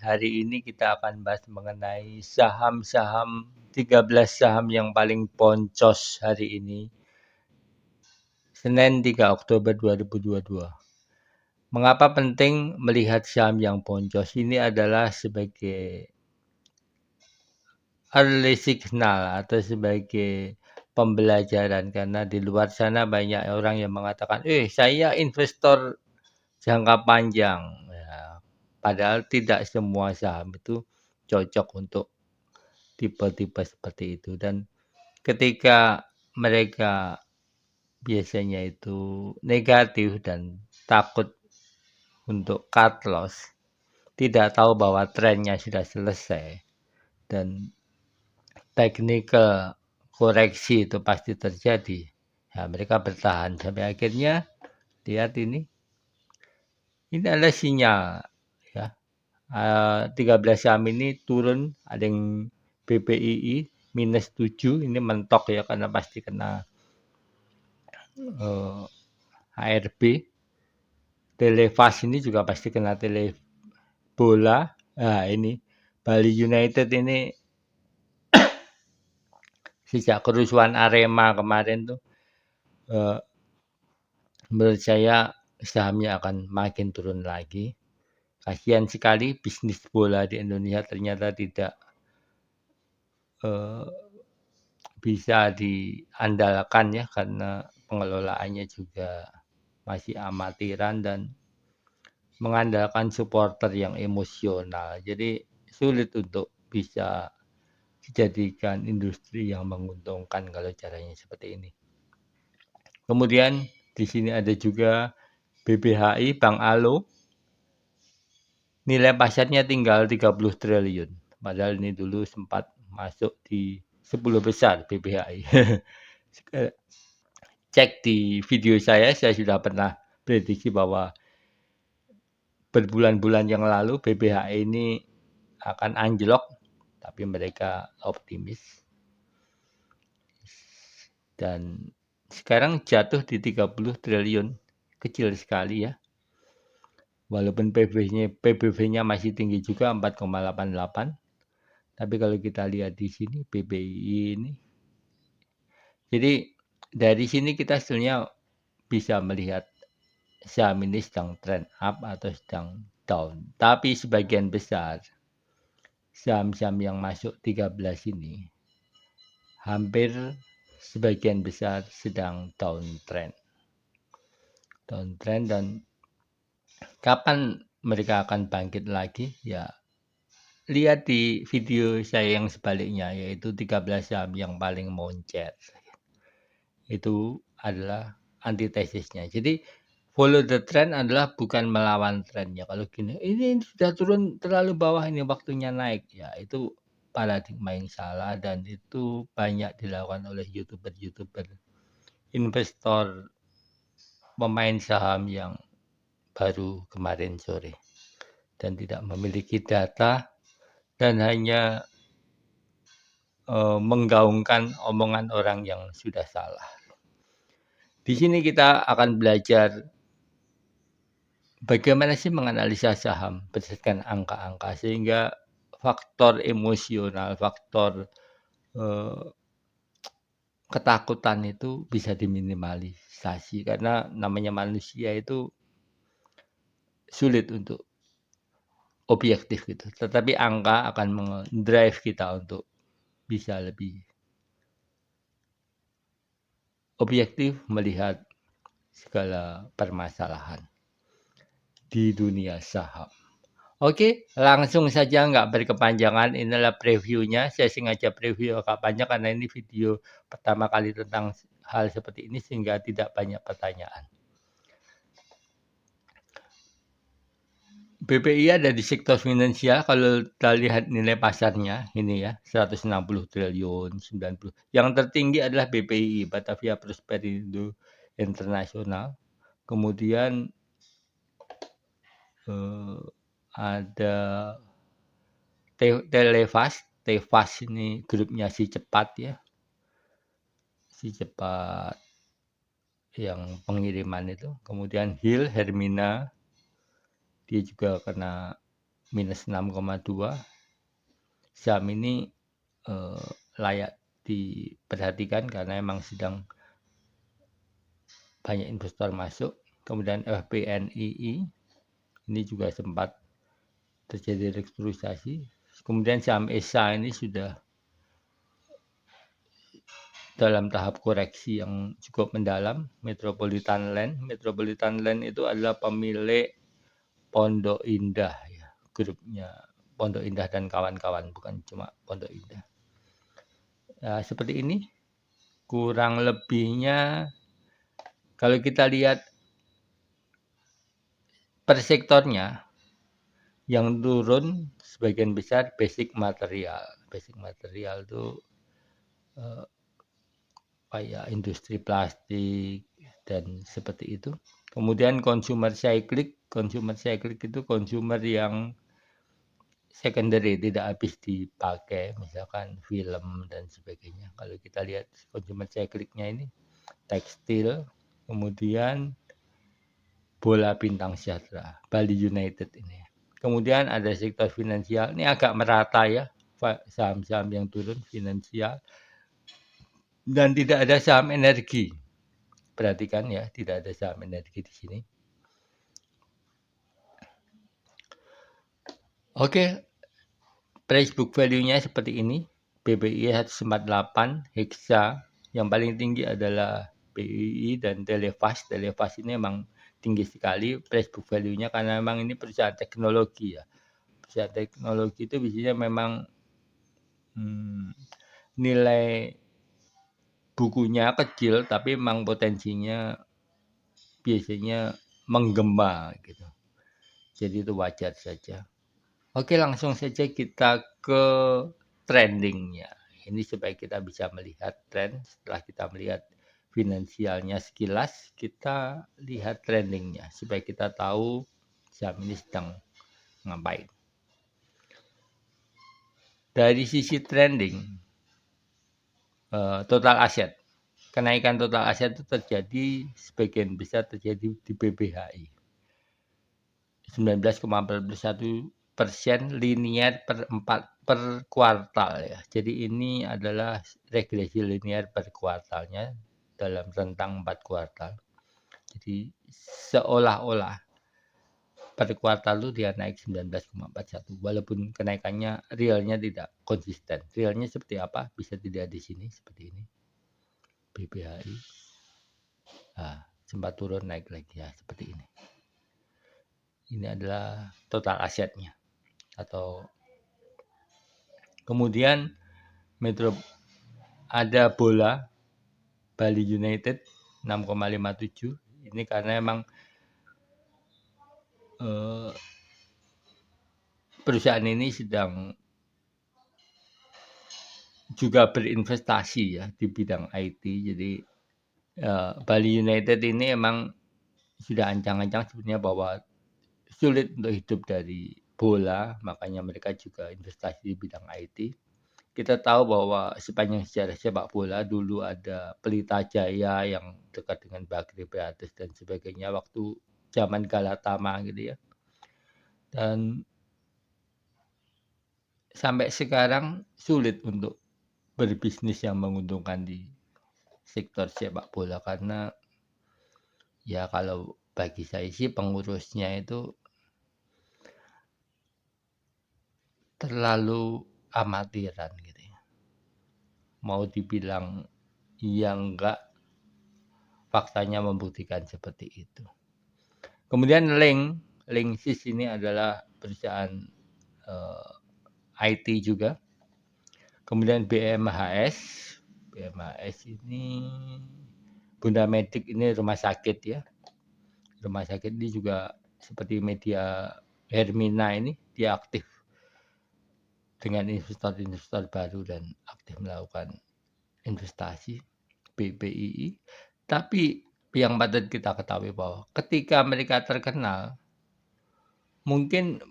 hari ini kita akan bahas mengenai saham-saham 13 saham yang paling boncos hari ini, Senin 3 Oktober 2022. Mengapa penting melihat saham yang boncos? Ini adalah sebagai early signal atau sebagai pembelajaran, karena di luar sana banyak orang yang mengatakan, saya investor jangka panjang. Ya, padahal tidak semua saham itu cocok untuk tipe-tipe seperti itu. Dan ketika mereka biasanya itu negatif dan takut untuk cut loss, tidak tahu bahwa trennya sudah selesai dan technical koreksi itu pasti terjadi. Ya, mereka bertahan sampai akhirnya lihat ini adalah sinyal, ya. 13 saham ini turun, ada yang BPII -7, ini mentok ya karena pasti kena HRB. Televas ini juga pasti kena bola. Nah, ini Bali United ini sejak kerusuhan Arema kemarin tuh menurut saya sahamnya akan makin turun lagi. Kasihan sekali bisnis bola di Indonesia ternyata tidak bisa diandalkan ya, karena pengelolaannya juga masih amatiran dan mengandalkan supporter yang emosional. Jadi sulit untuk bisa dijadikan industri yang menguntungkan kalau caranya seperti ini. Kemudian di sini ada juga BBHI, Bank Alo. Nilai pasarnya tinggal 30 triliun. Padahal ini dulu sempat masuk di 10 besar BBHI. Cek di video saya sudah pernah prediksi bahwa berbulan-bulan yang lalu BBHI ini akan anjlok, tapi mereka optimis. Dan sekarang jatuh di 30 triliun, kecil sekali ya. Walaupun PBV-nya masih tinggi juga 4,88. Tapi kalau kita lihat di sini BBI ini. Jadi dari sini kita sebenarnya bisa melihat saham ini sedang trend up atau sedang down. Tapi sebagian besar saham-saham yang masuk 13 ini hampir sebagian besar sedang downtrend. Dan kapan mereka akan bangkit lagi? Ya, lihat di video saya yang sebaliknya, yaitu 13 saham yang paling moncer. Itu adalah antitesisnya. Jadi follow the trend adalah bukan melawan trennya. Kalau gini, ini sudah turun terlalu bawah, ini waktunya naik. Ya, itu paradigma yang salah dan itu banyak dilakukan oleh YouTuber, investor, pemain saham yang baru kemarin sore dan tidak memiliki data dan hanya menggaungkan omongan orang yang sudah salah. Di sini kita akan belajar bagaimana sih menganalisa saham berdasarkan angka-angka sehingga faktor emosional, faktor ketakutan itu bisa diminimalisasi, karena namanya manusia itu sulit untuk objektif gitu. Tetapi angka akan mendrive kita untuk bisa lebih objektif melihat segala permasalahan di dunia saham. Oke, langsung saja nggak berkepanjangan. Inilah previewnya. Saya sengaja preview agak panjang karena ini video pertama kali tentang hal seperti ini sehingga tidak banyak pertanyaan. BPI ada di sektor finansial. Kalau kita lihat nilai pasarnya ini ya, 160 triliun, 90. Yang tertinggi adalah BPI, Batavia Prosperindo Internasional. Kemudian ada Televas ini grupnya si Cepat ya. Si Cepat yang pengiriman itu. Kemudian Hermina, dia juga kena minus 6,2. Saham ini layak diperhatikan karena memang sedang banyak investor masuk. Kemudian FPNII ini juga sempat terjadi restrukturisasi. Kemudian saham ESA ini sudah dalam tahap koreksi yang cukup mendalam. Metropolitan Land itu adalah pemilik Pondok Indah ya, grupnya Pondok Indah dan kawan-kawan, bukan cuma Pondok Indah. Ya, seperti ini kurang lebihnya. Kalau kita lihat per sektornya, yang turun sebagian besar basic material. Basic material itu kayak industri plastik dan seperti itu. Kemudian consumer cyclic itu consumer yang secondary, tidak habis dipakai, misalkan film dan sebagainya. Kalau kita lihat consumer cyclic-nya ini tekstil, kemudian bola bintang sejahtera, Bali United ini. Kemudian ada sektor finansial, ini agak merata ya, saham-saham yang turun finansial. Dan tidak ada saham energi. Perhatikan ya, tidak ada saham energi di sini. Oke, price book value-nya seperti ini. BBI 148, Hexa yang paling tinggi adalah BII dan Telefast. Telefast ini memang tinggi sekali price book value-nya karena memang ini perusahaan teknologi ya. Perusahaan teknologi itu biasanya memang nilai bukunya kecil tapi memang potensinya biasanya menggema gitu. Jadi itu wajar saja. Oke, langsung saja kita ke trendingnya. Ini supaya kita bisa melihat tren. Setelah kita melihat finansialnya sekilas, kita lihat trendingnya supaya kita tahu saham ini sedang ngapain. Dari sisi trending, total aset. Kenaikan total aset itu terjadi sebagian besar terjadi di BBHI. 19,41% linear per kuartal ya. Jadi ini adalah regresi linear per kuartalnya dalam rentang 4 kuartal. Jadi seolah-olah per kuartal itu dia naik 19,41 walaupun kenaikannya realnya tidak konsisten. Realnya seperti apa? Bisa dilihat di sini seperti ini. BBHI. Nah, sempat turun naik lagi ya seperti ini. Ini adalah total asetnya. Atau kemudian ada bola Bali United 6,57. Ini karena memang perusahaan ini sedang juga berinvestasi ya di bidang IT. Jadi Bali United ini emang sudah ancang-ancang sebenarnya bahwa sulit untuk hidup dari bola, makanya mereka juga investasi di bidang IT. Kita tahu bahwa sepanjang sejarah sepak bola dulu ada Pelita Jaya yang dekat dengan Bagri Beatus dan sebagainya waktu zaman Galatama gitu ya. Dan sampai sekarang sulit untuk berbisnis yang menguntungkan di sektor sepak bola karena ya kalau bagi saya sih pengurusnya itu terlalu amatiran gitu ya. Mau dibilang iya enggak, faktanya membuktikan seperti itu. Kemudian Linksys ini adalah perusahaan IT juga. Kemudian BMHS ini Bunda Medik ini rumah sakit ya. Rumah sakit ini juga seperti media Hermina ini dia aktif dengan investor-investor baru dan aktif melakukan investasi BPII. Tapi yang patut kita ketahui bahwa ketika mereka terkenal, mungkin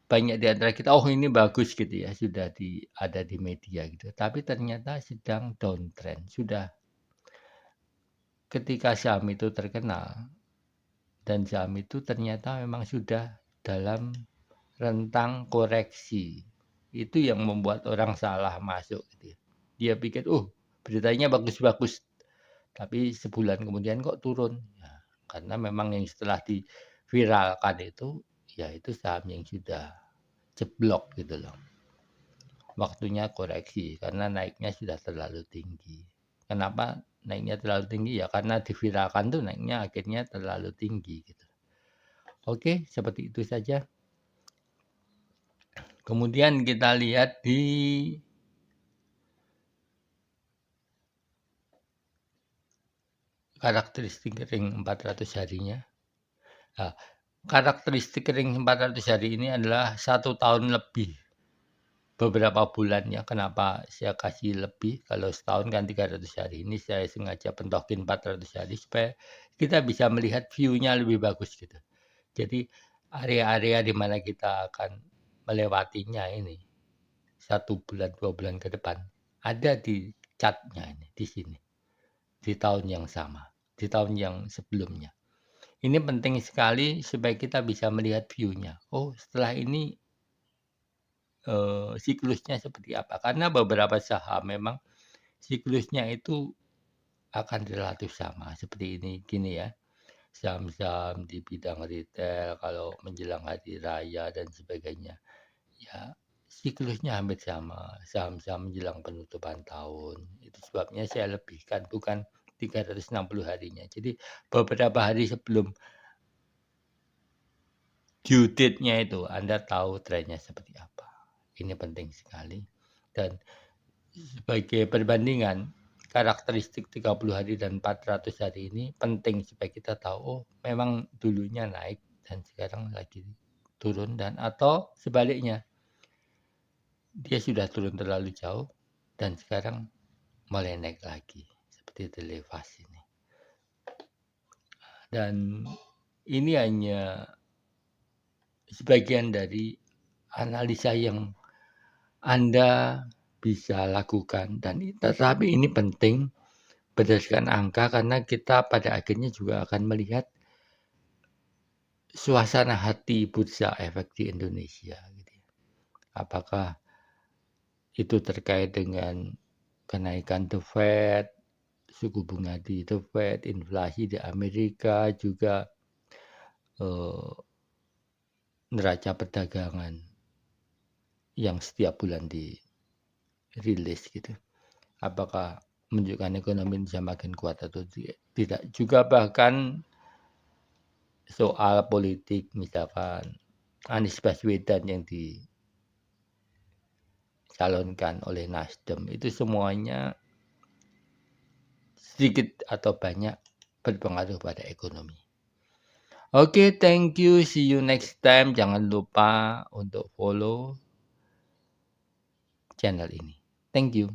banyak di antara kita, oh ini bagus gitu ya, sudah ada di media gitu. Tapi ternyata sedang downtrend. Sudah ketika saham itu terkenal dan saham itu ternyata memang sudah dalam rentang koreksi. Itu yang membuat orang salah masuk gitu ya. Dia pikir, beritanya bagus-bagus, tapi sebulan kemudian kok turun. Ya, karena memang yang setelah diviralkan itu, ya itu saham yang sudah jeblok gitu loh. Waktunya koreksi karena naiknya sudah terlalu tinggi. Kenapa naiknya terlalu tinggi? Ya karena diviralkan tuh naiknya akhirnya terlalu tinggi gitu. Oke, seperti itu saja. Kemudian kita lihat di karakteristik ring 400 harinya. Nah, karakteristik ring 400 hari ini adalah 1 tahun lebih. Beberapa bulannya, kenapa saya kasih lebih, kalau setahun kan 300 hari, ini saya sengaja pentokin 400 hari supaya kita bisa melihat view-nya lebih bagus gitu. Jadi area-area di mana kita akan melewatinya ini, 1 bulan, 2 bulan ke depan, ada di chart-nya ini, di sini, di tahun yang sama, di tahun yang sebelumnya. Ini penting sekali supaya kita bisa melihat view-nya. Oh, setelah ini siklusnya seperti apa. Karena beberapa saham memang siklusnya itu akan relatif sama. Seperti ini gini ya, saham-saham di bidang retail kalau menjelang hari raya dan sebagainya, ya siklusnya hampir sama. Saham-saham menjelang penutupan tahun. Itu sebabnya saya lebihkan, bukan 360 harinya. Jadi beberapa hari sebelum due date-nya itu Anda tahu trennya seperti apa. Ini penting sekali. Dan sebagai perbandingan, karakteristik 30 hari dan 400 hari ini penting supaya kita tahu, oh memang dulunya naik dan sekarang lagi turun, dan atau sebaliknya, dia sudah turun terlalu jauh dan sekarang mulai naik lagi, seperti Televas ini. Dan ini hanya sebagian dari analisa yang Anda bisa lakukan, dan tetapi ini penting berdasarkan angka karena kita pada akhirnya juga akan melihat suasana hati bursa efek di Indonesia gitu ya. Apakah itu terkait dengan kenaikan The Fed, suku bunga di The Fed, inflasi di Amerika, juga neraca perdagangan yang setiap bulan dirilis gitu. Apakah menunjukkan ekonomi Indonesia makin kuat atau tidak. Juga bahkan soal politik, misalkan Anies Baswedan yang dicalonkan oleh Nasdem, itu semuanya sedikit atau banyak berpengaruh pada ekonomi. Oke, thank you. See you next time. Jangan lupa untuk follow channel ini. Thank you.